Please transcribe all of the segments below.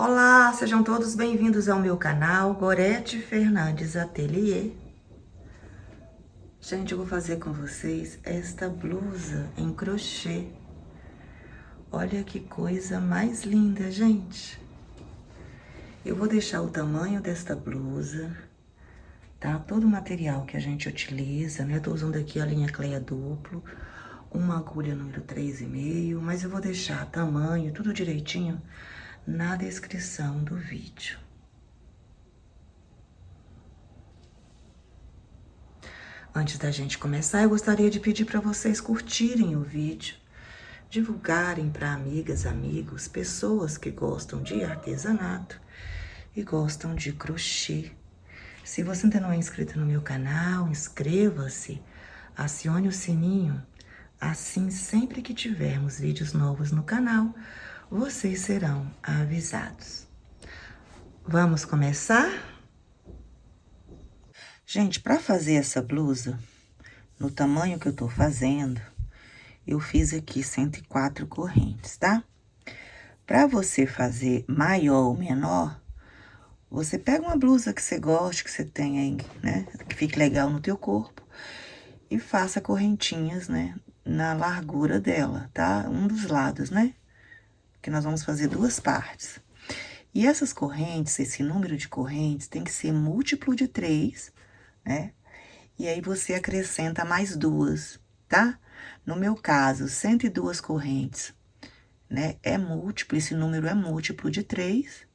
Olá, sejam todos bem-vindos ao meu canal Gorete Fernandes Ateliê. Gente, eu vou fazer com vocês esta blusa em crochê. Olha que coisa mais linda, gente. Eu vou deixar o tamanho desta blusa, tá? Todo o material que a gente utiliza, né? Eu tô usando aqui a linha Cleia duplo, uma agulha número 3,5, mas eu vou deixar tamanho, tudo direitinho, na descrição do vídeo. Antes da gente começar, eu gostaria de pedir para vocês curtirem o vídeo, divulgarem para amigas, amigos, pessoas que gostam de artesanato e gostam de crochê. Se você ainda não é inscrito no meu canal, inscreva-se, acione o sininho. Assim, sempre que tivermos vídeos novos no canal, vocês serão avisados. Vamos começar? Gente, para fazer essa blusa, no tamanho que eu tô fazendo, eu fiz aqui 104 correntes, tá? Pra você fazer maior ou menor, você pega uma blusa que você goste, que você tenha aí, né? Que fique legal no teu corpo. E faça correntinhas, né? Na largura dela, tá? Um dos lados, né? Porque nós vamos fazer duas partes. E essas correntes, esse número de correntes, tem que ser múltiplo de 3, né? E aí, você acrescenta mais duas, tá? No meu caso, 102 correntes, né? É múltiplo, esse número é múltiplo de 3.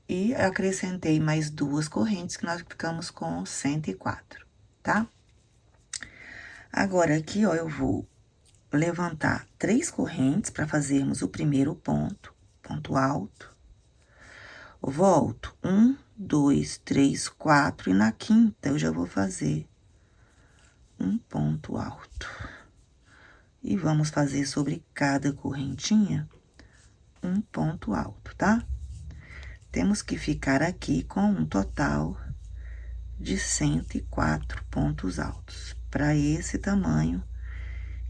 E acrescentei mais duas correntes, que nós ficamos com 104, tá? Agora, aqui, ó, eu vou levantar 3 correntes para fazermos o primeiro ponto, ponto alto. Volto, 1, 2, 3, 4, e na quinta eu já vou fazer um ponto alto. E vamos fazer sobre cada correntinha um ponto alto, tá? Temos que ficar aqui com um total de 104 pontos altos, para esse tamanho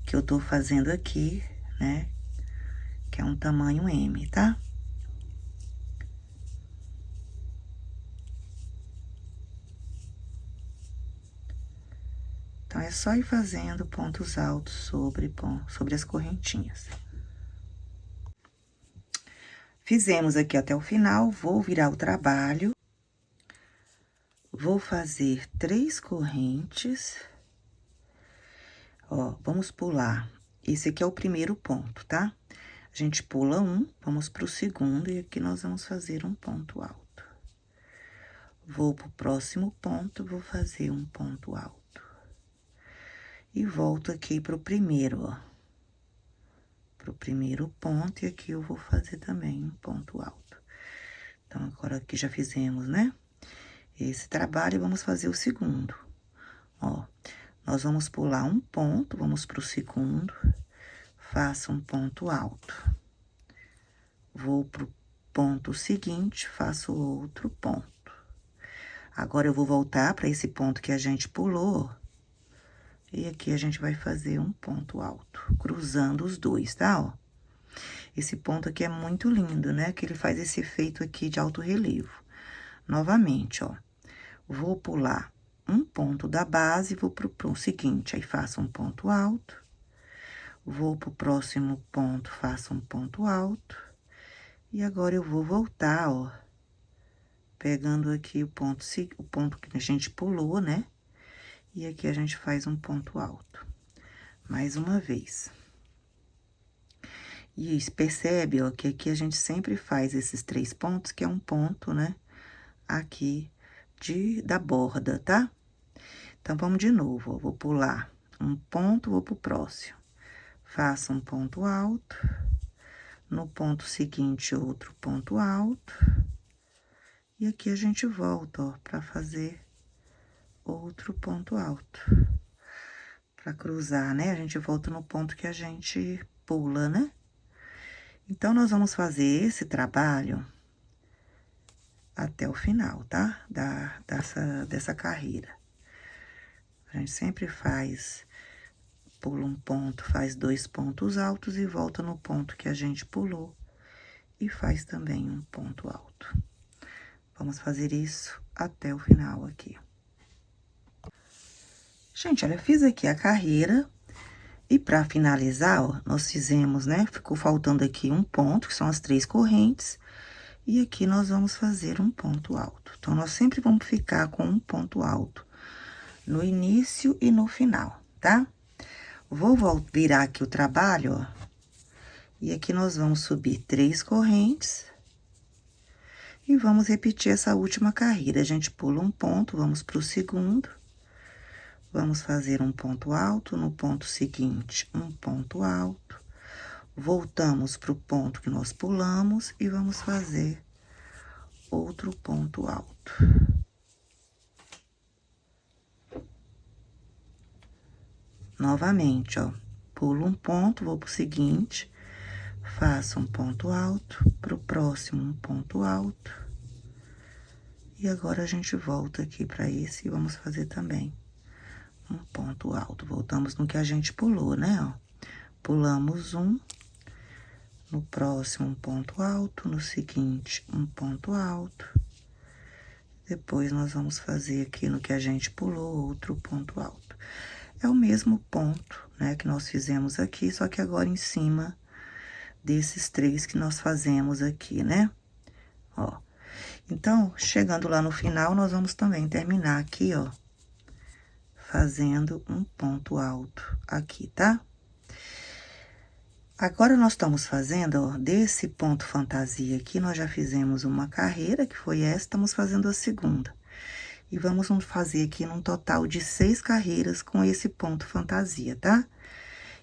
que eu tô fazendo aqui, né? Que é um tamanho M, tá? Então, é só ir fazendo pontos altos sobre as correntinhas. Fizemos aqui até o final, vou virar o trabalho. Vou fazer 3 correntes. Ó, vamos pular. Esse aqui é o primeiro ponto, tá? A gente pula um, vamos pro segundo, e aqui nós vamos fazer um ponto alto. Vou pro próximo ponto, vou fazer um ponto alto. E volto aqui pro primeiro, ó. Pro primeiro ponto, e aqui eu vou fazer também um ponto alto. Então, agora aqui já fizemos, né? Esse trabalho, vamos fazer o segundo. Ó, nós vamos pular um ponto, vamos pro segundo, faço um ponto alto. Vou pro ponto seguinte, faço outro ponto. Agora, eu vou voltar para esse ponto que a gente pulou, e aqui a gente vai fazer um ponto alto, cruzando os dois, tá, ó? Esse ponto aqui é muito lindo, né? Que ele faz esse efeito aqui de alto relevo. Novamente, ó, vou pular um ponto da base, vou pro seguinte, aí faço um ponto alto, vou pro próximo ponto, faço um ponto alto, e agora eu vou voltar, ó, pegando aqui o ponto que a gente pulou, né? E aqui a gente faz um ponto alto. Mais uma vez. E percebe, ó, que aqui a gente sempre faz esses 3 pontos, que é um ponto, né? Aqui da borda, tá? Então, vamos de novo, ó. Vou pular um ponto, vou pro próximo. Faço um ponto alto. No ponto seguinte, outro ponto alto. E aqui a gente volta, ó, pra fazer outro ponto alto. Pra cruzar, né? A gente volta no ponto que a gente pula, né? Então, nós vamos fazer esse trabalho até o final, tá? Dessa carreira. A gente sempre pula um ponto, faz 2 pontos altos e volta no ponto que a gente pulou. e faz também um ponto alto. Vamos fazer isso até o final aqui. Gente, olha, eu fiz aqui a carreira. E pra finalizar, ó, nós fizemos, né? Ficou faltando aqui um ponto, que são as 3 correntes. E aqui nós vamos fazer um ponto alto. Então, nós sempre vamos ficar com um ponto alto no início e no final, tá? Vou virar aqui o trabalho, ó. E aqui nós vamos subir 3 correntes. E vamos repetir essa última carreira. A gente pula um ponto, vamos pro segundo. Vamos fazer um ponto alto, no ponto seguinte, um ponto alto. Voltamos pro ponto que nós pulamos e vamos fazer outro ponto alto. Novamente, ó, pulo um ponto, vou pro seguinte, faço um ponto alto, pro próximo um ponto alto. E agora a gente volta aqui pra esse e vamos fazer também um ponto alto. Voltamos no que a gente pulou, né, ó. Pulamos um, no próximo um ponto alto, no seguinte um ponto alto. Depois nós vamos fazer aqui no que a gente pulou outro ponto alto. É o mesmo ponto, né, que nós fizemos aqui, só que agora em cima desses 3 que nós fazemos aqui, né? Ó. Então, chegando lá no final, nós vamos também terminar aqui, ó, fazendo um ponto alto aqui, tá? Agora, nós estamos fazendo, ó, desse ponto fantasia aqui, nós já fizemos uma carreira, que foi essa, estamos fazendo a segunda. E vamos fazer aqui num total de 6 carreiras com esse ponto fantasia, tá?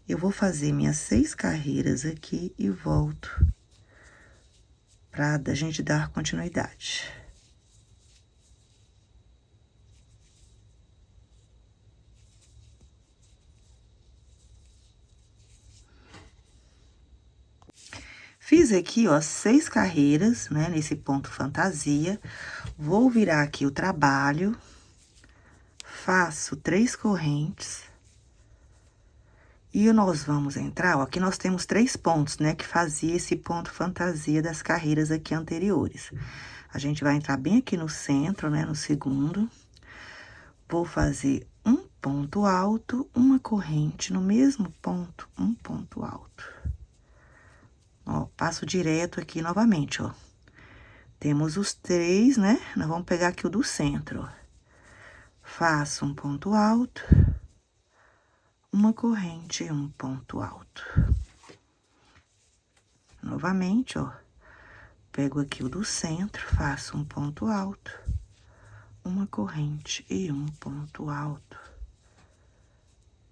Eu vou fazer minhas 6 carreiras aqui e volto pra a gente dar continuidade. Fiz aqui, ó, 6 carreiras, né, nesse ponto fantasia. Vou virar aqui o trabalho, faço 3 correntes. E nós vamos entrar, ó, aqui nós temos 3 pontos, né, que fazia esse ponto fantasia das carreiras aqui anteriores. A gente vai entrar bem aqui no centro, né, no segundo. Vou fazer um ponto alto, uma corrente, no mesmo ponto, um ponto alto. Ó, passo direto aqui novamente, ó. Temos os 3, né? Nós vamos pegar aqui o do centro, ó. Faço um ponto alto, uma corrente e um ponto alto. Novamente, ó. Pego aqui o do centro, faço um ponto alto, uma corrente e um ponto alto.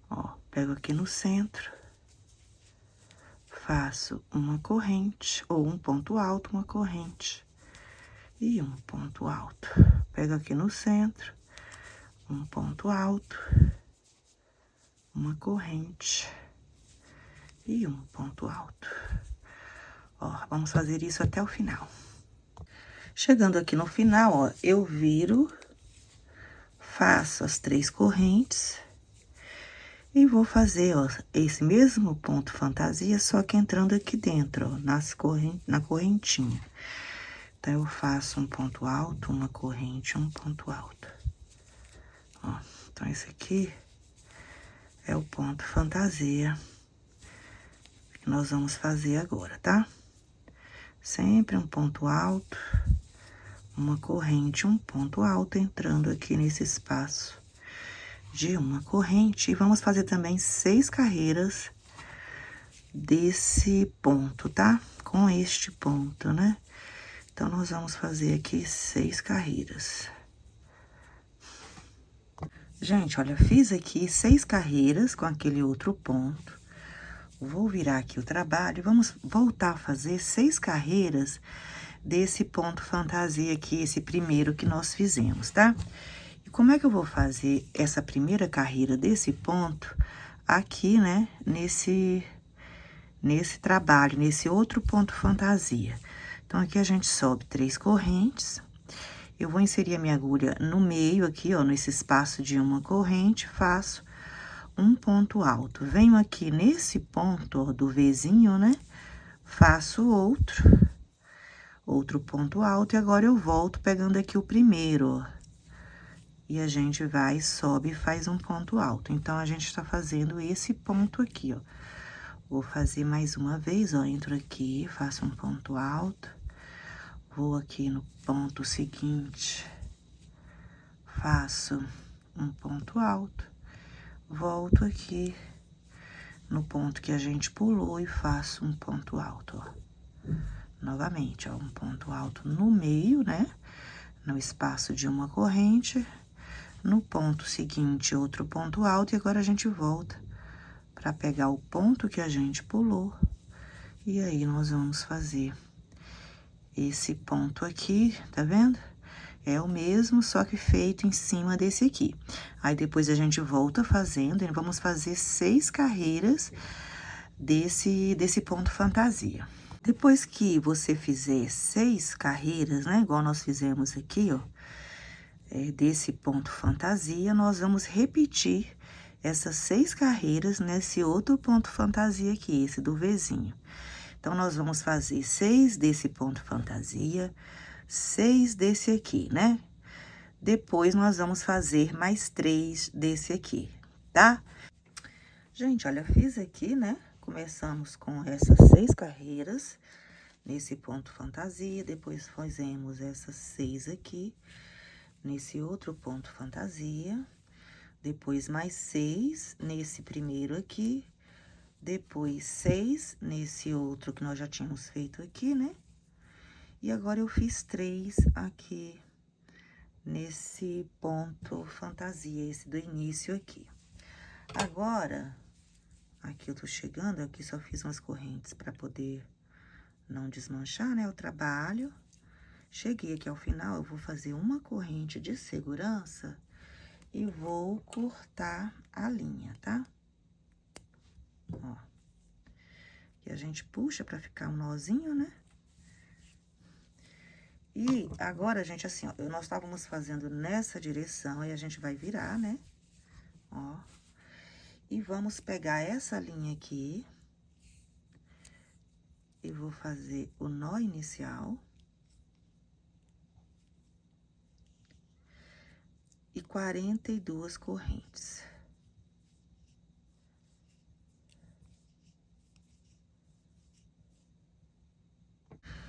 Ó, pego aqui no centro, faço uma corrente, ou um ponto alto, uma corrente e um ponto alto. Pego aqui no centro, um ponto alto, uma corrente e um ponto alto. Ó, vamos fazer isso até o final. Chegando aqui no final, ó, eu viro, faço as 3 correntes e vou fazer, ó, esse mesmo ponto fantasia, só que entrando aqui dentro, ó, na correntinha. Então, eu faço um ponto alto, uma corrente, um ponto alto. Ó, então, esse aqui é o ponto fantasia que nós vamos fazer agora, tá? Sempre um ponto alto, uma corrente, um ponto alto, entrando aqui nesse espaço de uma corrente. E vamos fazer também 6 carreiras desse ponto, tá? Com este ponto, né? Então, nós vamos fazer aqui 6 carreiras. Gente, olha, fiz aqui 6 carreiras com aquele outro ponto. Vou virar aqui o trabalho e vamos voltar a fazer 6 carreiras desse ponto fantasia aqui, esse primeiro que nós fizemos, tá? E como é que eu vou fazer essa primeira carreira desse ponto aqui, né, nesse trabalho, nesse outro ponto fantasia? Então, aqui a gente sobe 3 correntes. Eu vou inserir a minha agulha no meio aqui, ó, nesse espaço de uma corrente, faço um ponto alto. Venho aqui nesse ponto, ó, do Vzinho, né? Faço outro outro ponto alto, e agora eu volto pegando aqui o primeiro, ó. E a gente vai, sobe e faz um ponto alto. Então, a gente tá fazendo esse ponto aqui, ó. Vou fazer mais uma vez, ó, entro aqui, faço um ponto alto, vou aqui no ponto seguinte, faço um ponto alto, volto aqui no ponto que a gente pulou e faço um ponto alto, ó. Novamente, ó, um ponto alto no meio, né? No espaço de uma corrente. No ponto seguinte, outro ponto alto, e agora a gente volta para pegar o ponto que a gente pulou. E aí, nós vamos fazer esse ponto aqui, tá vendo? É o mesmo, só que feito em cima desse aqui. Aí, depois a gente volta fazendo, e vamos fazer 6 carreiras desse ponto fantasia. Depois que você fizer 6 carreiras, né, igual nós fizemos aqui, ó, desse ponto fantasia, nós vamos repetir essas 6 carreiras nesse outro ponto fantasia aqui, esse do Vzinho. Então, nós vamos fazer 6 desse ponto fantasia, 6 desse aqui, né? Depois, nós vamos fazer mais 3 desse aqui, tá? Gente, olha, fiz aqui, né? Começamos com essas 6 carreiras nesse ponto fantasia, depois fizemos essas 6 aqui, nesse outro ponto fantasia, depois mais 6 nesse primeiro aqui, depois 6 nesse outro que nós já tínhamos feito aqui, né? E agora eu fiz 3 aqui nesse ponto fantasia, esse do início aqui. Agora, aqui eu tô chegando, aqui só fiz umas correntes para poder não desmanchar, né, o trabalho. Cheguei aqui ao final, eu vou fazer uma corrente de segurança e vou cortar a linha, tá? Ó. E a gente puxa pra ficar um nozinho, né? E agora, gente, assim, ó, nós estávamos fazendo nessa direção, aí a gente vai virar, né? Ó. E vamos pegar essa linha aqui. E vou fazer o nó inicial. E 42 correntes.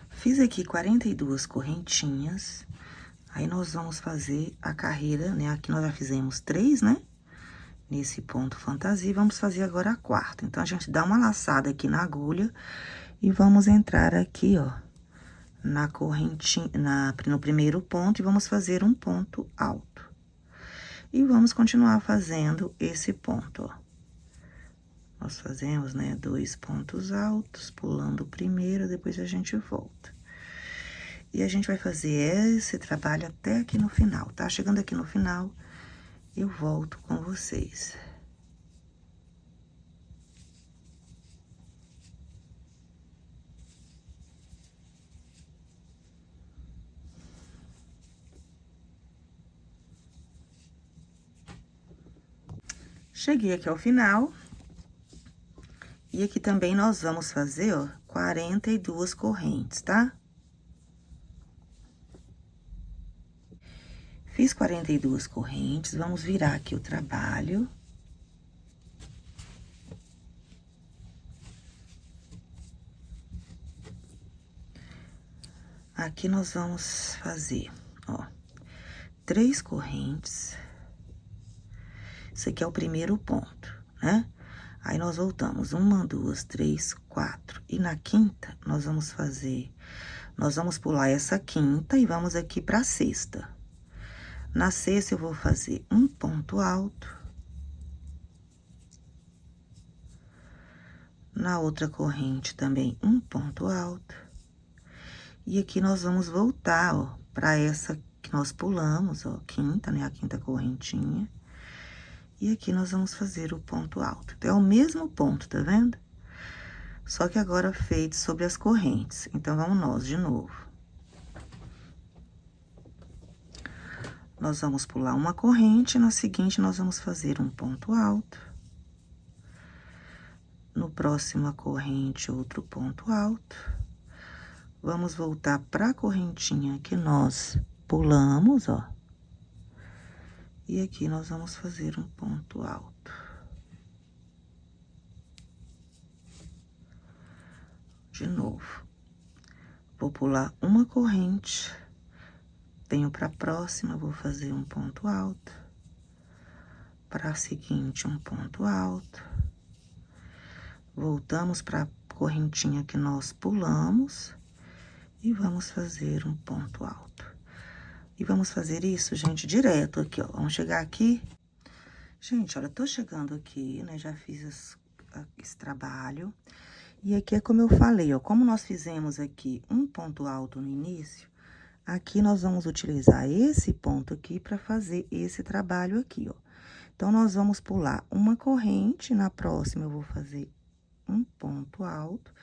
Fiz aqui 42 correntinhas, aí nós vamos fazer a carreira, né? Aqui nós já fizemos 3, né? Nesse ponto fantasia, vamos fazer agora a quarta. Então, a gente dá uma laçada aqui na agulha e vamos entrar aqui, ó, na correntinha, no primeiro ponto e vamos fazer um ponto alto. E vamos continuar fazendo esse ponto, ó. Nós fazemos, né, 2 pontos altos, pulando o primeiro, depois a gente volta. E a gente vai fazer esse trabalho até aqui no final, tá? Chegando aqui no final, eu volto com vocês. Cheguei aqui ao final. E aqui também nós vamos fazer, ó, 42 correntes, tá? Fiz 42 correntes, vamos virar aqui o trabalho. Aqui nós vamos fazer, ó, 3 correntes. Isso aqui é o primeiro ponto, né? Aí, nós voltamos 1, 2, 3, 4. E na quinta, nós vamos pular essa quinta e vamos aqui pra sexta. Na sexta, eu vou fazer um ponto alto. Na outra corrente, também um ponto alto. E aqui, nós vamos voltar, ó, pra essa que nós pulamos, ó, quinta, né? A quinta correntinha. E aqui, nós vamos fazer o ponto alto. Então, é o mesmo ponto, tá vendo? Só que agora feito sobre as correntes. Então, vamos nós de novo. Nós vamos pular uma corrente, na seguinte, nós vamos fazer um ponto alto. No próximo, a corrente, outro ponto alto. Vamos voltar pra correntinha que nós pulamos, ó. E aqui nós vamos fazer um ponto alto. De novo. Vou pular uma corrente, venho pra próxima, vou fazer um ponto alto. Pra seguinte, um ponto alto. Voltamos pra correntinha que nós pulamos. E vamos fazer um ponto alto. E vamos fazer isso, gente, direto aqui, ó. Vamos chegar aqui. Gente, olha, tô chegando aqui, né? Já fiz esse trabalho. E aqui é como eu falei, ó. Como nós fizemos aqui um ponto alto no início, aqui nós vamos utilizar esse ponto aqui pra fazer esse trabalho aqui, ó. Então, nós vamos pular uma corrente, na próxima eu vou fazer um ponto alto.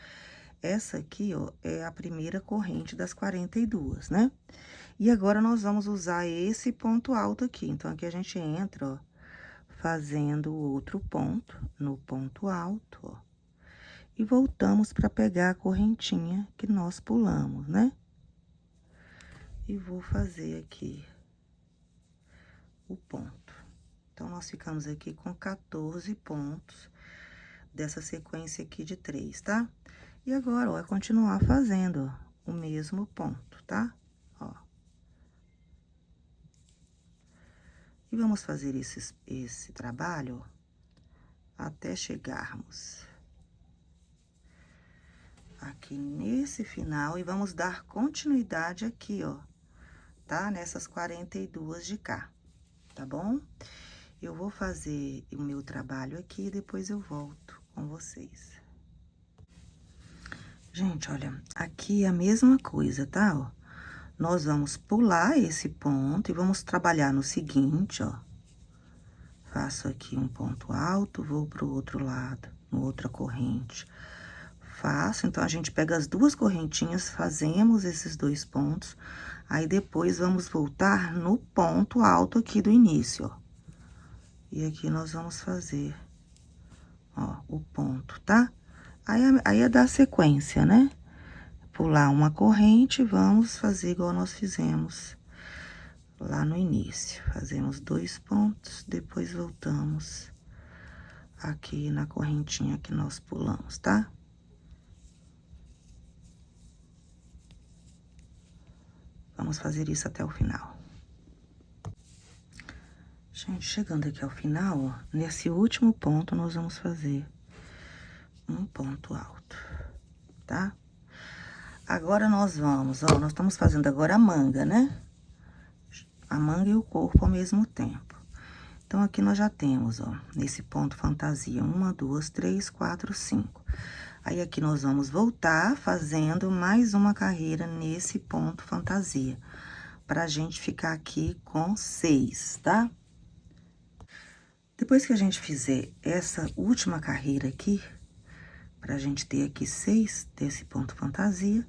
Essa aqui, ó, é a primeira corrente das 42, né? E agora, nós vamos usar esse ponto alto aqui. Então, aqui a gente entra, ó, fazendo outro ponto no ponto alto, ó. E voltamos pra pegar a correntinha que nós pulamos, né? E vou fazer aqui o ponto. Então, nós ficamos aqui com 14 pontos dessa sequência aqui de 3, tá? E agora, ó, é continuar fazendo, ó, o mesmo ponto, tá? Ó. E vamos fazer esse trabalho, ó, até chegarmos aqui nesse final e vamos dar continuidade aqui, ó, tá? Nessas 42 de cá, tá bom? Eu vou fazer o meu trabalho aqui e depois eu volto com vocês. Gente, olha, aqui é a mesma coisa, tá, ó? Nós vamos pular esse ponto e vamos trabalhar no seguinte, ó. Faço aqui um ponto alto, vou pro outro lado, no outra corrente. Faço, então, a gente pega as duas correntinhas, fazemos esses dois pontos, aí depois vamos voltar no ponto alto aqui do início, ó. E aqui nós vamos fazer, ó, o ponto, tá? Aí é dar sequência, né? Pular uma corrente, vamos fazer igual nós fizemos lá no início. Fazemos 2 pontos, depois voltamos aqui na correntinha que nós pulamos, tá? Vamos fazer isso até o final. Gente, chegando aqui ao final, ó, nesse último ponto, nós vamos fazer um ponto alto, tá? Agora, nós vamos, ó, nós estamos fazendo agora a manga, né? A manga e o corpo ao mesmo tempo. Então, aqui nós já temos, ó, nesse ponto fantasia, 1, 2, 3, 4, 5. Aí, aqui nós vamos voltar fazendo mais uma carreira nesse ponto fantasia, pra gente ficar aqui com 6, tá? Depois que a gente fizer essa última carreira aqui, pra gente ter aqui 6 desse ponto fantasia,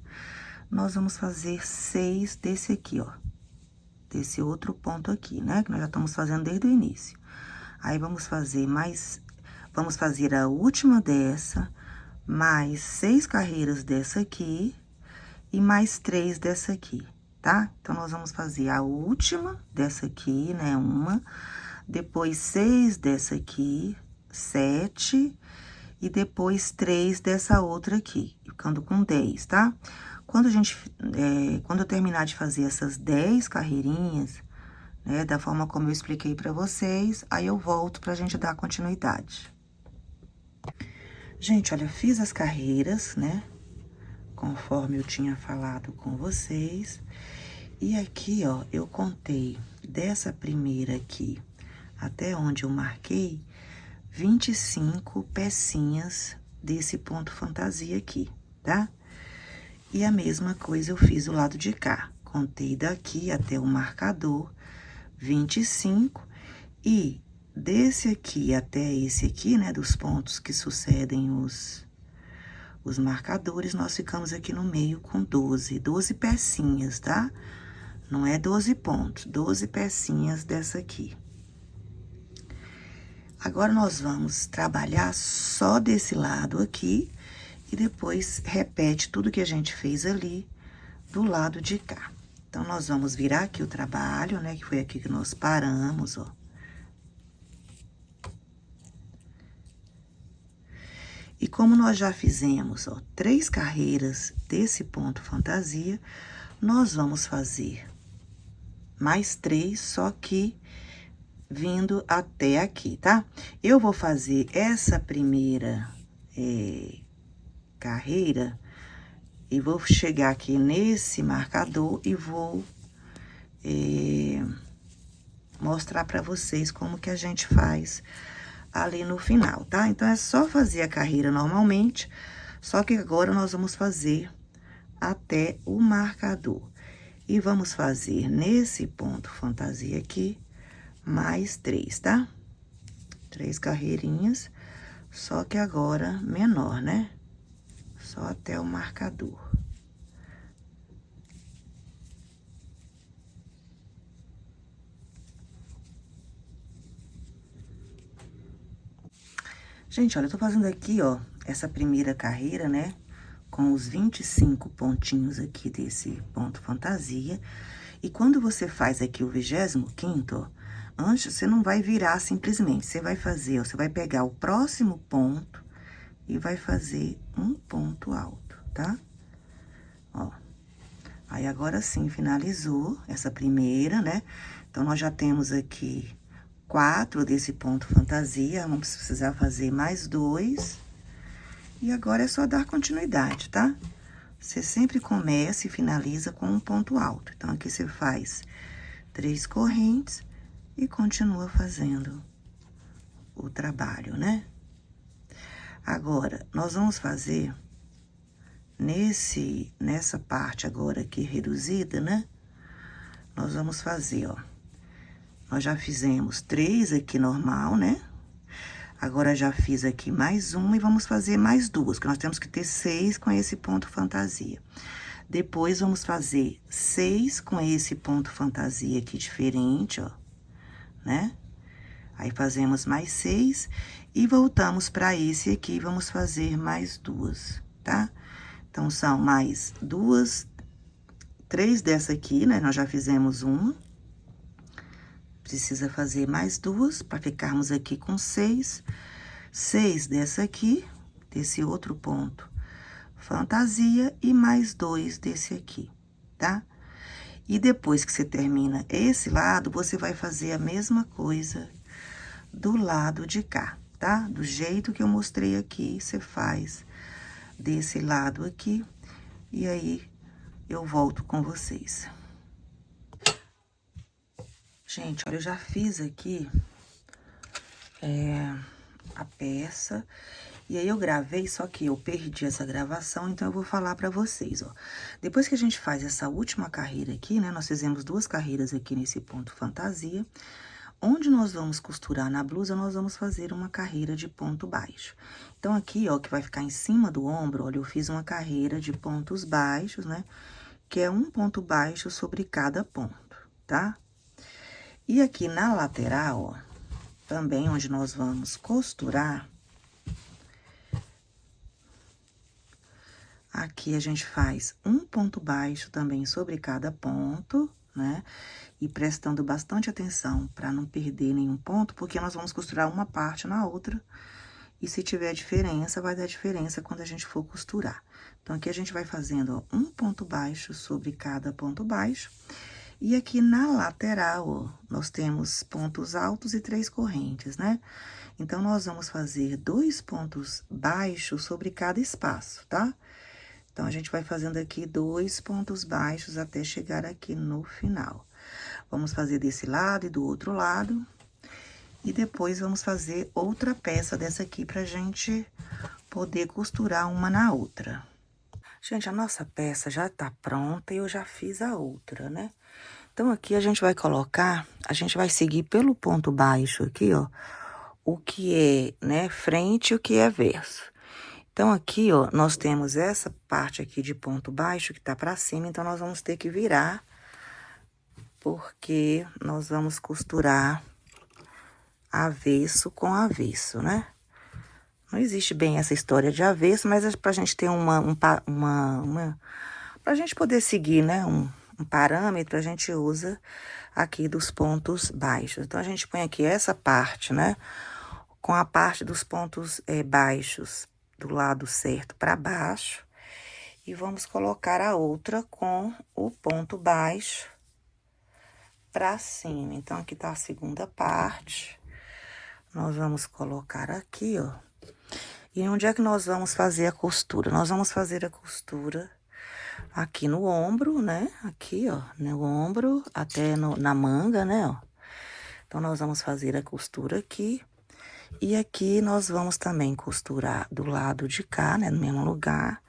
nós vamos fazer 6 desse aqui, ó. Desse outro ponto aqui, né? Que nós já estamos fazendo desde o início. Aí, vamos fazer a última dessa, mais 6 carreiras dessa aqui e mais 3 dessa aqui, tá? Então, nós vamos fazer a última dessa aqui, né? Uma, depois 6 dessa aqui, 7, e depois 3 dessa outra aqui, ficando com 10, tá? Quando eu terminar de fazer essas 10 carreirinhas, né, da forma como eu expliquei pra vocês, aí eu volto pra gente dar continuidade. Gente, olha, fiz as carreiras, né, conforme eu tinha falado com vocês. E aqui, ó, eu contei dessa primeira aqui até onde eu marquei 25 pecinhas desse ponto fantasia aqui, tá? E a mesma coisa eu fiz do lado de cá. Contei daqui até o marcador 25 e desse aqui até esse aqui, né, dos pontos que sucedem os marcadores, nós ficamos aqui no meio com 12 pecinhas, tá? Não é 12 pontos, 12 pecinhas dessa aqui. Agora, nós vamos trabalhar só desse lado aqui e depois repete tudo que a gente fez ali do lado de cá. Então, nós vamos virar aqui o trabalho, né, que foi aqui que nós paramos, ó. E como nós já fizemos, ó, 3 carreiras desse ponto fantasia, nós vamos fazer mais 3, só que vindo até aqui, tá? Eu vou fazer essa primeira carreira e vou chegar aqui nesse marcador e vou mostrar pra vocês como que a gente faz ali no final, tá? Então, é só fazer a carreira normalmente, só que agora nós vamos fazer até o marcador. E vamos fazer nesse ponto fantasia aqui, mais 3, tá? 3 carreirinhas, só que agora menor, né? Só até o marcador. Gente, olha, eu tô fazendo aqui, ó, essa primeira carreira, né? Com os 25 pontinhos aqui desse ponto fantasia. E quando você faz aqui o 25º, ó, antes você não vai virar simplesmente, você vai fazer, ó, você vai pegar o próximo ponto e vai fazer um ponto alto, tá? Ó. Aí, agora sim, finalizou essa primeira, né? Então, nós já temos aqui 4 desse ponto fantasia, vamos precisar fazer mais 2. E agora é só dar continuidade, tá? Você sempre começa e finaliza com um ponto alto. Então, aqui você faz 3 correntes e continua fazendo o trabalho, né? Agora, nós vamos fazer nessa parte agora aqui reduzida, né? Nós vamos fazer, ó. Nós já fizemos 3 aqui normal, né? Agora, já fiz aqui mais uma e vamos fazer mais 2, que nós temos que ter 6 com esse ponto fantasia. Depois, vamos fazer 6 com esse ponto fantasia aqui diferente, ó, né? Aí, fazemos mais 6 e voltamos para esse aqui, vamos fazer mais 2, tá? Então, são mais 2, 3 dessa aqui, né? Nós já fizemos uma. Precisa fazer mais 2 para ficarmos aqui com 6. 6 dessa aqui, desse outro ponto fantasia, e mais 2 desse aqui, tá? E depois que você termina esse lado, você vai fazer a mesma coisa do lado de cá, tá? Do jeito que eu mostrei aqui, você faz desse lado aqui, e aí eu volto com vocês. Gente, olha, eu já fiz aqui a peça, e aí eu gravei, só que eu perdi essa gravação, então eu vou falar pra vocês, ó. Depois que a gente faz essa última carreira aqui, né, nós fizemos 2 carreiras aqui nesse ponto fantasia, onde nós vamos costurar na blusa, nós vamos fazer uma carreira de ponto baixo. Então, aqui, ó, que vai ficar em cima do ombro, olha, eu fiz uma carreira de pontos baixos, né, que é um ponto baixo sobre cada ponto, tá? E aqui na lateral, ó, também onde nós vamos costurar, aqui a gente faz um ponto baixo também sobre cada ponto, né? E prestando bastante atenção para não perder nenhum ponto, porque nós vamos costurar uma parte na outra, e se tiver diferença, vai dar diferença quando a gente for costurar. Então, aqui a gente vai fazendo, ó, um ponto baixo sobre cada ponto baixo. E aqui na lateral, ó, nós temos pontos altos e 3 correntes, né? Então, nós vamos fazer 2 pontos baixos sobre cada espaço, tá? Então, a gente vai fazendo aqui 2 pontos baixos até chegar aqui no final. Vamos fazer desse lado e do outro lado. E depois, vamos fazer outra peça dessa aqui pra gente poder costurar uma na outra. Gente, a nossa peça já tá pronta e eu já fiz a outra, né? Então, aqui a gente vai colocar, a gente vai seguir pelo ponto baixo aqui, ó, o que é, né, frente e o que é verso. Então, aqui, ó, nós temos essa parte aqui de ponto baixo que tá pra cima, então, nós vamos ter que virar, porque nós vamos costurar avesso com avesso, né? Não existe bem essa história de avesso, mas é pra gente ter pra Pra gente poder seguir, né, um parâmetro, a gente usa aqui dos pontos baixos. Então, a gente põe aqui essa parte, né, com a parte dos pontos baixos do lado certo para baixo. E vamos colocar a outra com o ponto baixo para cima. Então, aqui tá a segunda parte. Nós vamos colocar aqui, ó. E onde é que nós vamos fazer a costura? Nós vamos fazer a costura aqui no ombro, né? Aqui, ó, no ombro, até na manga, né, ó. Então, nós vamos fazer a costura aqui. E aqui nós vamos também costurar do lado de cá, né, no mesmo lugar.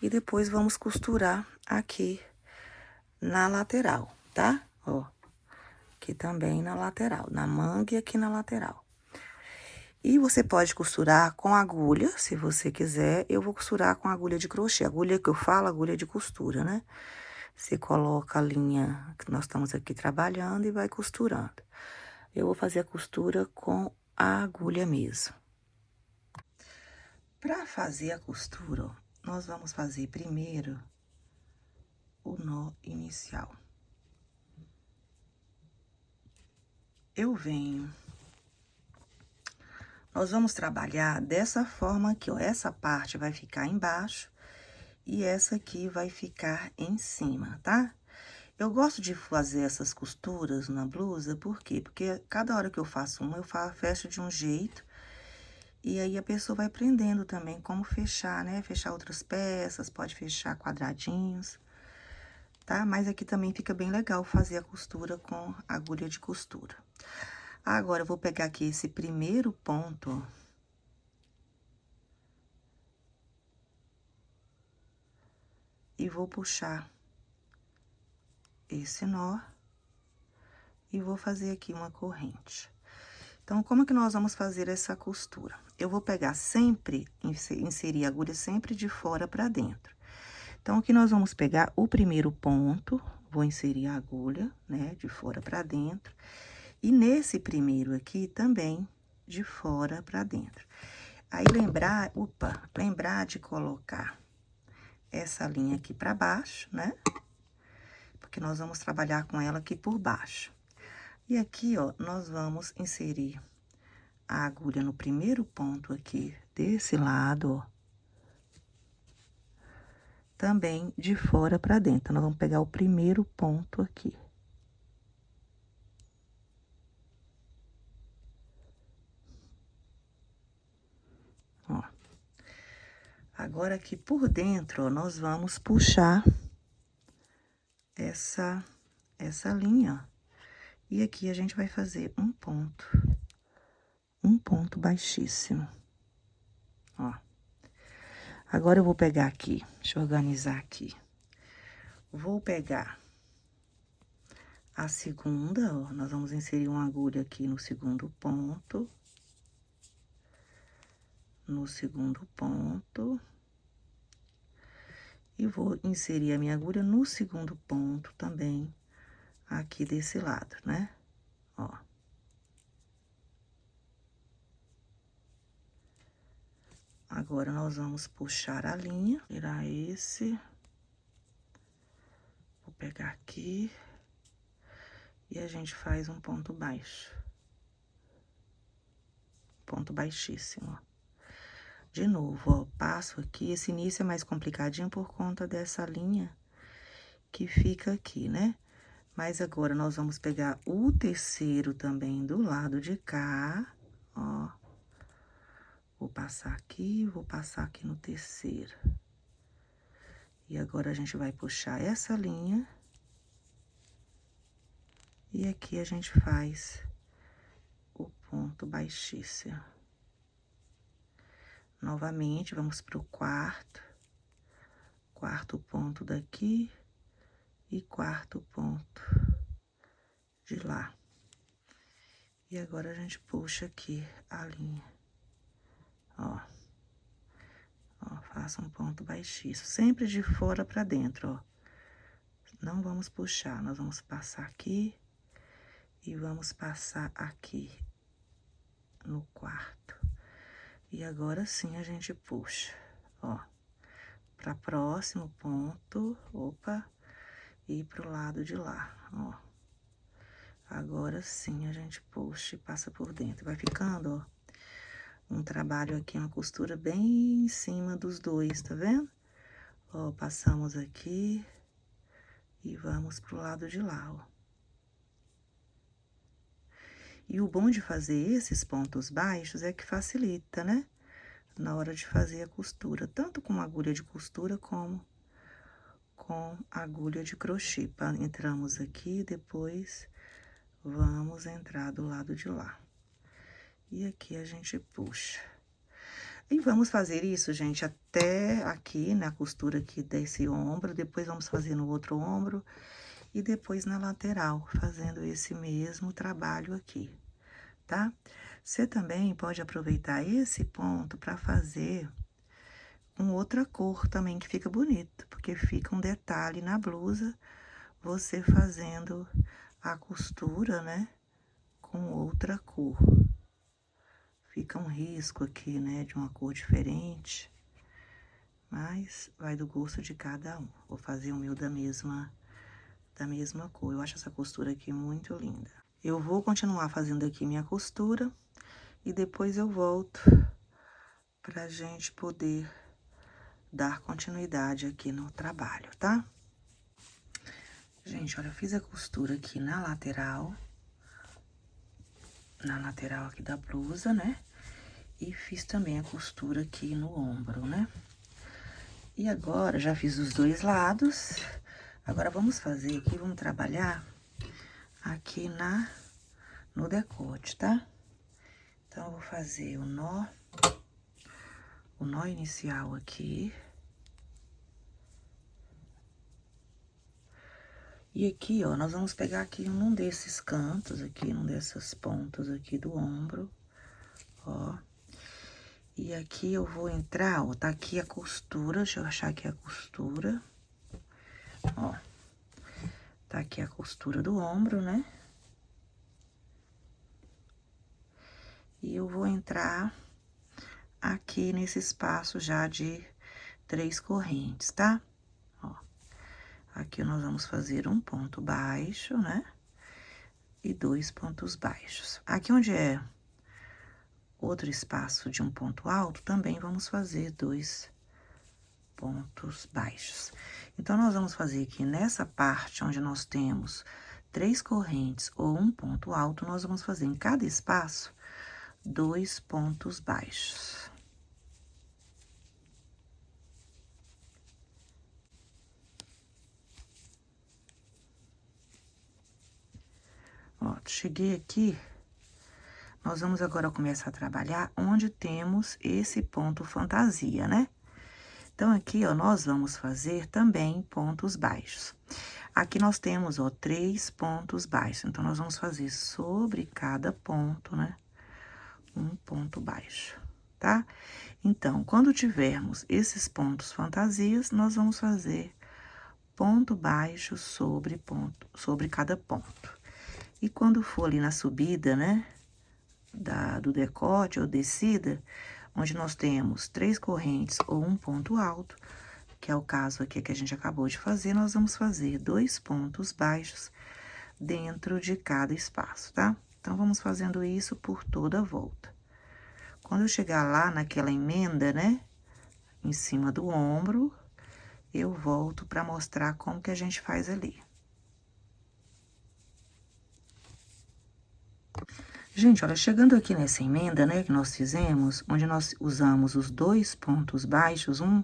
E depois vamos costurar aqui na lateral, tá? Ó, aqui também na lateral, na manga e aqui na lateral. E você pode costurar com agulha, se você quiser. Eu vou costurar com agulha de crochê. Agulha que eu falo, agulha de costura, né? Você coloca a linha que nós estamos aqui trabalhando e vai costurando. Eu vou fazer a costura com a agulha mesmo. Para fazer a costura, ó, nós vamos fazer primeiro o nó inicial. Eu venho. Nós vamos trabalhar dessa forma aqui, ó. Essa parte vai ficar embaixo e essa aqui vai ficar em cima, tá? Eu gosto de fazer essas costuras na blusa, por quê? Porque cada hora que eu faço uma, eu fecho de um jeito. E aí, a pessoa vai aprendendo também como fechar, né? Fechar outras peças, pode fechar quadradinhos, tá? Mas aqui também fica bem legal fazer a costura com agulha de costura. Agora, eu vou pegar aqui esse primeiro ponto, ó. E vou puxar esse nó. E vou fazer aqui uma corrente. Então, como que nós vamos fazer essa costura? Eu vou pegar sempre, inserir a agulha sempre de fora pra dentro. Então, aqui nós vamos pegar o primeiro ponto, vou inserir a agulha, né, de fora pra dentro. E nesse primeiro aqui também, de fora pra dentro. Aí, lembrar de colocar essa linha aqui pra baixo, né? Porque nós vamos trabalhar com ela aqui por baixo. E aqui, ó, nós vamos inserir a agulha no primeiro ponto aqui, desse lado, ó. Também de fora pra dentro. Nós vamos pegar o primeiro ponto aqui. Ó. Agora, aqui por dentro, ó, nós vamos puxar essa linha, ó. E aqui a gente vai fazer um ponto baixíssimo, ó. Agora, eu vou pegar aqui, deixa eu organizar aqui. Vou pegar a segunda, ó, nós vamos inserir uma agulha aqui no segundo ponto. No segundo ponto. E vou inserir a minha agulha no segundo ponto também, aqui desse lado, né? Ó. Agora, nós vamos puxar a linha, tirar esse. Vou pegar aqui. E a gente faz um ponto baixo. Ponto baixíssimo, ó. De novo, ó, passo aqui. Esse início é mais complicadinho por conta dessa linha que fica aqui, né? Mas agora, nós vamos pegar o terceiro também do lado de cá, ó. Vou passar aqui no terceiro. E agora, a gente vai puxar essa linha. E aqui a gente faz o ponto baixíssimo. Novamente, vamos pro quarto ponto daqui e quarto ponto de lá. E agora, a gente puxa aqui a linha, ó. Ó, faça um ponto baixíssimo, sempre de fora pra dentro, ó. Não vamos puxar, nós vamos passar aqui e vamos passar aqui no quarto. E agora sim a gente puxa, ó, para próximo ponto, opa, e pro lado de lá, ó. Agora sim, a gente puxa e passa por dentro. Vai ficando, ó, um trabalho aqui, uma costura bem em cima dos dois, tá vendo? Ó, passamos aqui e vamos pro lado de lá, ó. E o bom de fazer esses pontos baixos é que facilita, né? Na hora de fazer a costura, tanto com agulha de costura como com agulha de crochê. Entramos aqui, depois vamos entrar do lado de lá. E aqui a gente puxa. E vamos fazer isso, gente, até aqui, na costura aqui desse ombro, depois vamos fazer no outro ombro e depois na lateral, fazendo esse mesmo trabalho aqui, tá? Você também pode aproveitar esse ponto para fazer com outra cor também, que fica bonito, porque fica um detalhe na blusa, você fazendo a costura, né, com outra cor. Fica um risco aqui, né, de uma cor diferente, mas vai do gosto de cada um. Vou fazer o meu da mesma cor. Eu acho essa costura aqui muito linda. Eu vou continuar fazendo aqui minha costura e depois eu volto pra gente poder dar continuidade aqui no trabalho, tá? Gente, olha, eu fiz a costura aqui na lateral aqui da blusa, né? E fiz também a costura aqui no ombro, né? E agora, já fiz os dois lados. Agora, vamos fazer aqui, vamos trabalhar aqui no decote, tá? Então, eu vou fazer o nó inicial aqui. E aqui, ó, nós vamos pegar aqui num desses cantos aqui, num dessas pontas aqui do ombro, ó. E aqui eu vou entrar, ó, tá aqui a costura, deixa eu achar aqui a costura, ó. Tá aqui a costura do ombro, né? E eu vou entrar aqui nesse espaço já de 3 correntes, tá? Ó. Aqui nós vamos fazer um ponto baixo, né? E 2 pontos baixos. Aqui onde é outro espaço de um ponto alto, também vamos fazer 2 pontos baixos. Então, nós vamos fazer aqui nessa parte onde nós temos 3 correntes ou um ponto alto, nós vamos fazer em cada espaço 2 pontos baixos. Ó, cheguei aqui, nós vamos agora começar a trabalhar onde temos esse ponto fantasia, né? Então, aqui, ó, nós vamos fazer também pontos baixos. Aqui nós temos, ó, 3 pontos baixos. Então, nós vamos fazer sobre cada ponto, né? Um ponto baixo, tá? Então, quando tivermos esses pontos fantasias, nós vamos fazer ponto baixo sobre cada ponto. E quando for ali na subida, né? Do decote ou descida, onde nós temos 3 correntes ou um ponto alto, que é o caso aqui que a gente acabou de fazer, nós vamos fazer 2 pontos baixos dentro de cada espaço, tá? Então, vamos fazendo isso por toda a volta. Quando eu chegar lá naquela emenda, né, em cima do ombro, eu volto para mostrar como que a gente faz ali. Gente, olha, chegando aqui nessa emenda, né, que nós fizemos, onde nós usamos os 2 pontos baixos, um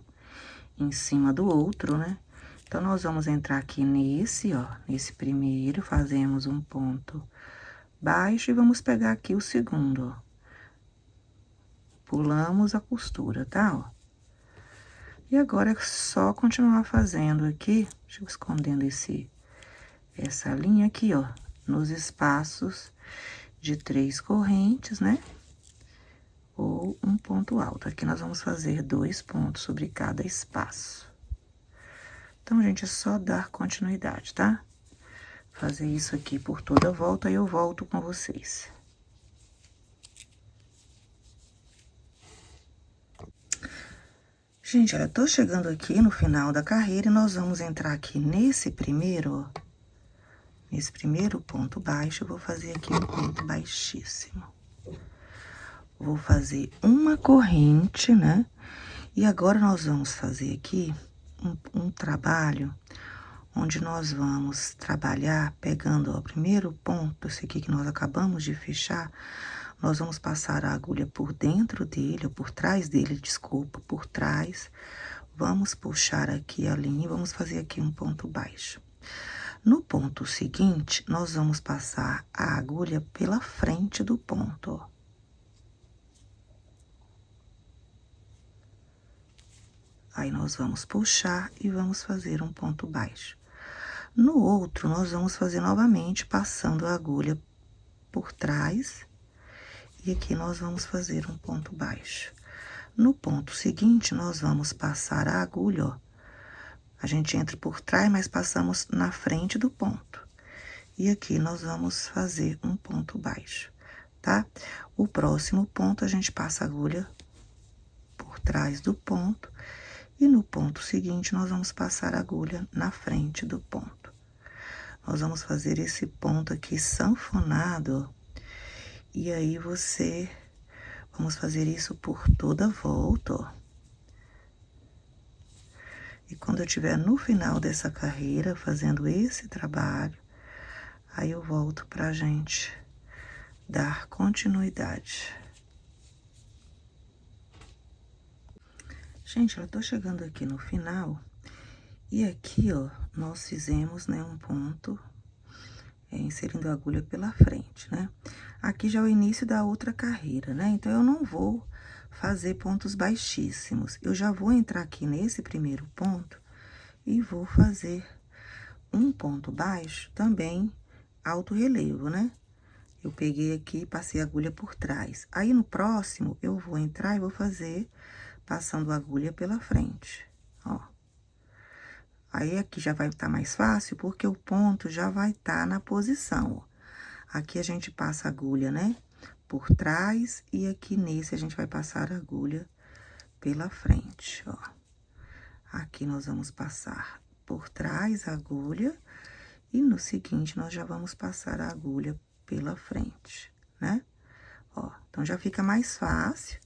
em cima do outro, né? Então, nós vamos entrar aqui nesse, ó, nesse primeiro, fazemos um ponto baixo e vamos pegar aqui o segundo, ó. Pulamos a costura, tá, ó? E agora é só continuar fazendo aqui, deixa eu escondendo essa linha aqui, ó, nos espaços de 3 correntes, né? Ou um ponto alto. Aqui nós vamos fazer 2 pontos sobre cada espaço. Então, gente, é só dar continuidade, tá? Fazer isso aqui por toda a volta, aí eu volto com vocês. Gente, olha, tô chegando aqui no final da carreira e nós vamos entrar aqui nesse primeiro, ó. Nesse primeiro ponto baixo, eu vou fazer aqui um ponto baixíssimo. Vou fazer uma corrente, né? E agora nós vamos fazer aqui um trabalho onde nós vamos trabalhar pegando, ó, o primeiro ponto, esse aqui que nós acabamos de fechar, nós vamos passar a agulha por dentro dele, ou por trás dele, desculpa, por trás. Vamos puxar aqui a linha e vamos fazer aqui um ponto baixo. No ponto seguinte, nós vamos passar a agulha pela frente do ponto, ó. Aí, nós vamos puxar e vamos fazer um ponto baixo. No outro, nós vamos fazer novamente, passando a agulha por trás. E aqui nós vamos fazer um ponto baixo. No ponto seguinte, nós vamos passar a agulha, ó. A gente entra por trás, mas passamos na frente do ponto. E aqui nós vamos fazer um ponto baixo, tá? O próximo ponto, a gente passa a agulha por trás do ponto. E no ponto seguinte, nós vamos passar a agulha na frente do ponto. Nós vamos fazer esse ponto aqui sanfonado, ó. E aí, vamos fazer isso por toda a volta, ó. E quando eu estiver no final dessa carreira, fazendo esse trabalho, aí eu volto pra gente dar continuidade. Gente, eu tô chegando aqui no final, e aqui, ó, nós fizemos, né, um ponto, inserindo a agulha pela frente, né? Aqui já é o início da outra carreira, né? Então, eu não vou fazer pontos baixíssimos. Eu já vou entrar aqui nesse primeiro ponto e vou fazer um ponto baixo, também alto relevo, né? Eu peguei aqui e passei a agulha por trás. Aí, no próximo, eu vou entrar e vou fazer passando a agulha pela frente, ó. Aí, aqui já vai estar mais fácil, porque o ponto já vai estar na posição, ó. Aqui a gente passa a agulha, né, por trás, e aqui nesse a gente vai passar a agulha pela frente, ó. Aqui nós vamos passar por trás a agulha, e no seguinte nós já vamos passar a agulha pela frente, né? Ó, então já fica mais fácil,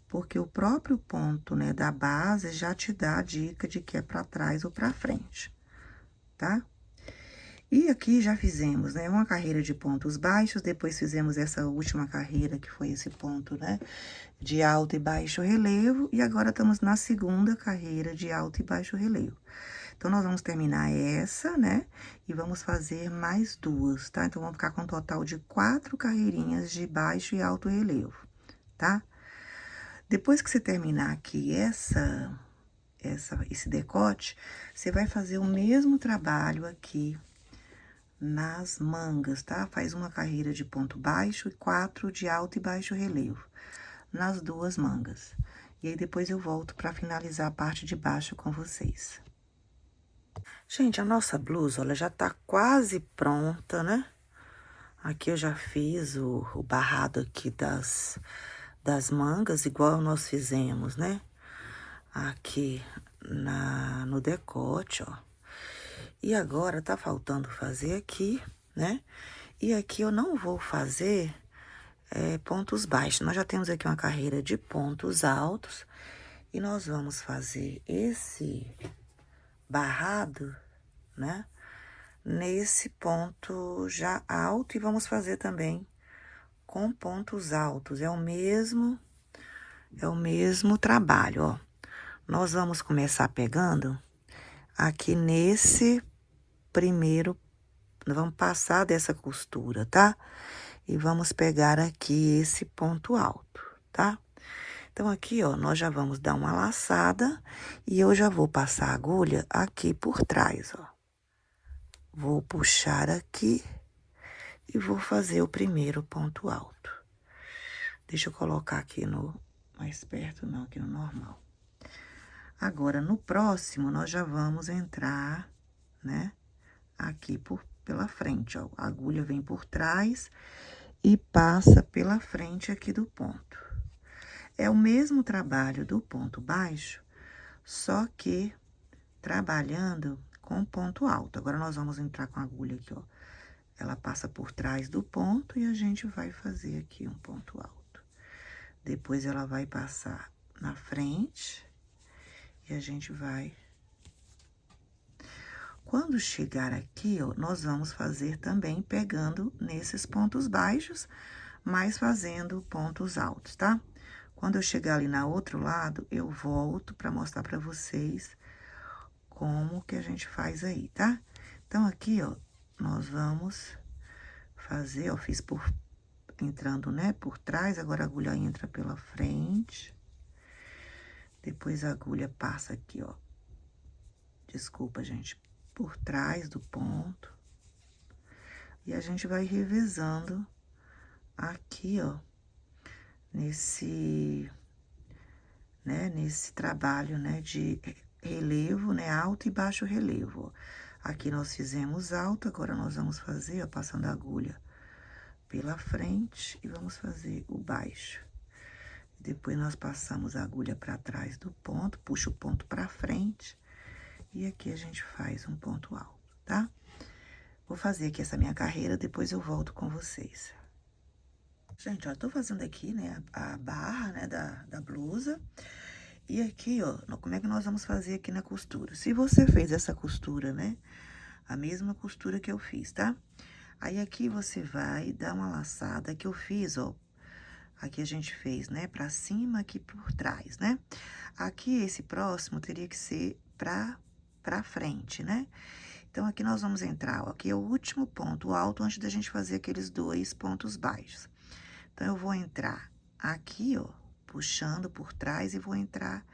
porque o próprio ponto, né, da base já te dá a dica de que é pra trás ou pra frente, tá? E aqui já fizemos, né, uma carreira de pontos baixos, depois fizemos essa última carreira, que foi esse ponto, né, de alto e baixo relevo, e agora estamos na segunda carreira de alto e baixo relevo. Então, nós vamos terminar essa, né, e vamos fazer mais duas, tá? Então, vamos ficar com um total de 4 carreirinhas de baixo e alto relevo, tá? Depois que você terminar aqui esse decote, você vai fazer o mesmo trabalho aqui nas mangas, tá? Faz uma carreira de ponto baixo e 4 de alto e baixo relevo nas duas mangas. E aí, depois eu volto pra finalizar a parte de baixo com vocês. Gente, a nossa blusa, olha, já tá quase pronta, né? Aqui eu já fiz o barrado aqui das mangas, igual nós fizemos, né? Aqui no decote, ó. E agora, tá faltando fazer aqui, né? E aqui eu não vou fazer pontos baixos. Nós já temos aqui uma carreira de pontos altos. E nós vamos fazer esse barrado, né? Nesse ponto já alto. E vamos fazer também com pontos altos. É o mesmo trabalho, ó. Nós vamos começar pegando aqui nesse primeiro, vamos passar dessa costura, tá? E vamos pegar aqui esse ponto alto, tá? Então, aqui, ó, nós já vamos dar uma laçada e eu já vou passar a agulha aqui por trás, ó. Vou puxar aqui e vou fazer o primeiro ponto alto. Deixa eu colocar aqui no mais perto, não, aqui no normal. Agora, no próximo, nós já vamos entrar, né, aqui pela frente, ó. A agulha vem por trás e passa pela frente aqui do ponto. É o mesmo trabalho do ponto baixo, só que trabalhando com ponto alto. Agora, nós vamos entrar com a agulha aqui, ó. Ela passa por trás do ponto e a gente vai fazer aqui um ponto alto. Depois, ela vai passar na frente e a gente vai... Quando chegar aqui, ó, nós vamos fazer também pegando nesses pontos baixos, mas fazendo pontos altos, tá? Quando eu chegar ali na outro lado, eu volto pra mostrar pra vocês como que a gente faz aí, tá? Então, aqui, ó, nós vamos fazer, ó, fiz por... entrando, né, por trás, agora a agulha entra pela frente. Depois a agulha passa aqui, ó. Desculpa, gente, por trás do ponto. E a gente vai revezando aqui, ó, nesse trabalho, né, de relevo, né, alto e baixo relevo. Aqui nós fizemos alto, agora nós vamos fazer, ó, passando a agulha pela frente e vamos fazer o baixo. Depois nós passamos a agulha para trás do ponto, puxa o ponto para frente e aqui a gente faz um ponto alto, tá? Vou fazer aqui essa minha carreira, depois eu volto com vocês. Gente, ó, tô fazendo aqui, né, a barra, né, da blusa. E aqui, ó, como é que nós vamos fazer aqui na costura? Se você fez essa costura, né, a mesma costura que eu fiz, tá? Aí, aqui você vai dar uma laçada que eu fiz, ó. Aqui a gente fez, né, pra cima, aqui por trás, né? Aqui, esse próximo teria que ser pra frente, né? Então, aqui nós vamos entrar, ó, aqui é o último ponto alto antes da gente fazer aqueles 2 pontos baixos. Então, eu vou entrar aqui, ó, puxando por trás e vou entrar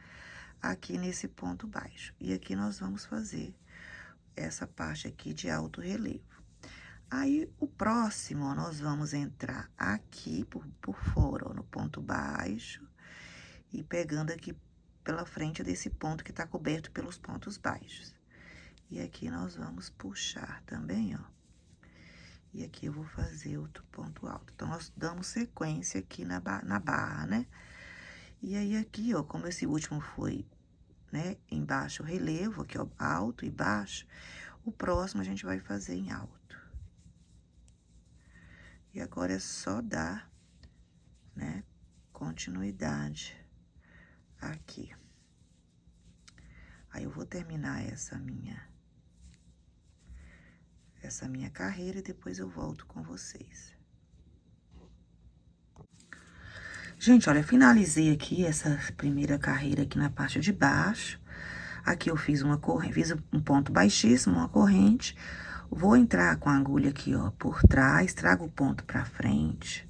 aqui nesse ponto baixo. E aqui nós vamos fazer essa parte aqui de alto relevo. Aí, o próximo, ó, nós vamos entrar aqui por fora, ó, no ponto baixo, e pegando aqui pela frente desse ponto que tá coberto pelos pontos baixos. E aqui nós vamos puxar também, ó. E aqui eu vou fazer outro ponto alto. Então, nós damos sequência aqui na barra, né? E aí, aqui, ó, como esse último foi, né, em baixo relevo, aqui, ó, alto e baixo, o próximo a gente vai fazer em alto. E agora é só dar, né, continuidade aqui. Aí, eu vou terminar essa minha carreira e depois eu volto com vocês. Gente, olha, finalizei aqui essa primeira carreira aqui na parte de baixo. Aqui eu fiz fiz um ponto baixíssimo, uma corrente. Vou entrar com a agulha aqui, ó, por trás, trago o ponto pra frente.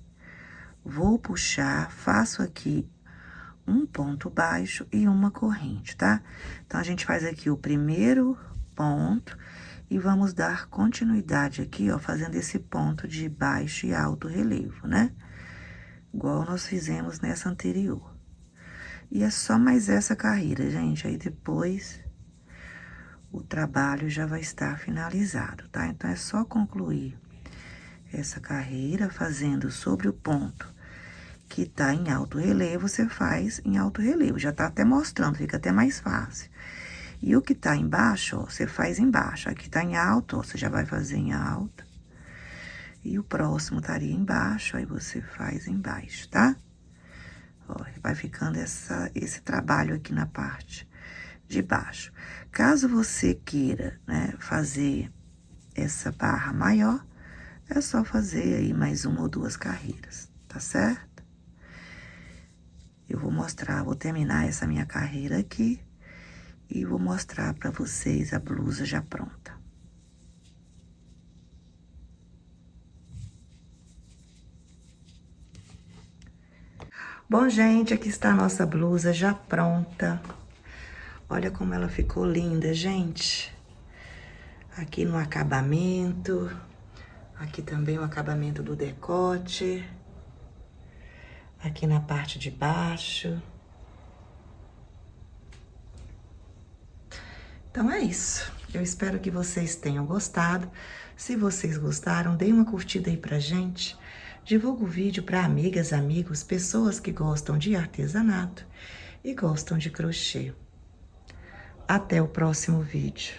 Vou puxar, faço aqui um ponto baixo e uma corrente, tá? Então, a gente faz aqui o primeiro ponto e vamos dar continuidade aqui, ó, fazendo esse ponto de baixo e alto relevo, né? Igual nós fizemos nessa anterior. E é só mais essa carreira, gente, aí depois o trabalho já vai estar finalizado, tá? Então, é só concluir essa carreira fazendo sobre o ponto que tá em alto relevo, você faz em alto relevo. Já tá até mostrando, fica até mais fácil. E o que tá embaixo, ó, você faz embaixo. Aqui tá em alto, ó, você já vai fazer em alto. E o próximo estaria embaixo, aí você faz embaixo, tá? Ó, vai ficando esse trabalho aqui na parte de baixo. Caso você queira, né, fazer essa barra maior, é só fazer aí mais 1 ou 2 carreiras, tá certo? Eu vou mostrar, vou terminar essa minha carreira aqui e vou mostrar pra vocês a blusa já pronta. Bom, gente, aqui está a nossa blusa já pronta. Olha como ela ficou linda, gente. Aqui no acabamento. Aqui também o acabamento do decote. Aqui na parte de baixo. Então, é isso. Eu espero que vocês tenham gostado. Se vocês gostaram, deem uma curtida aí pra gente. Divulga o vídeo para amigas, amigos, pessoas que gostam de artesanato e gostam de crochê. Até o próximo vídeo.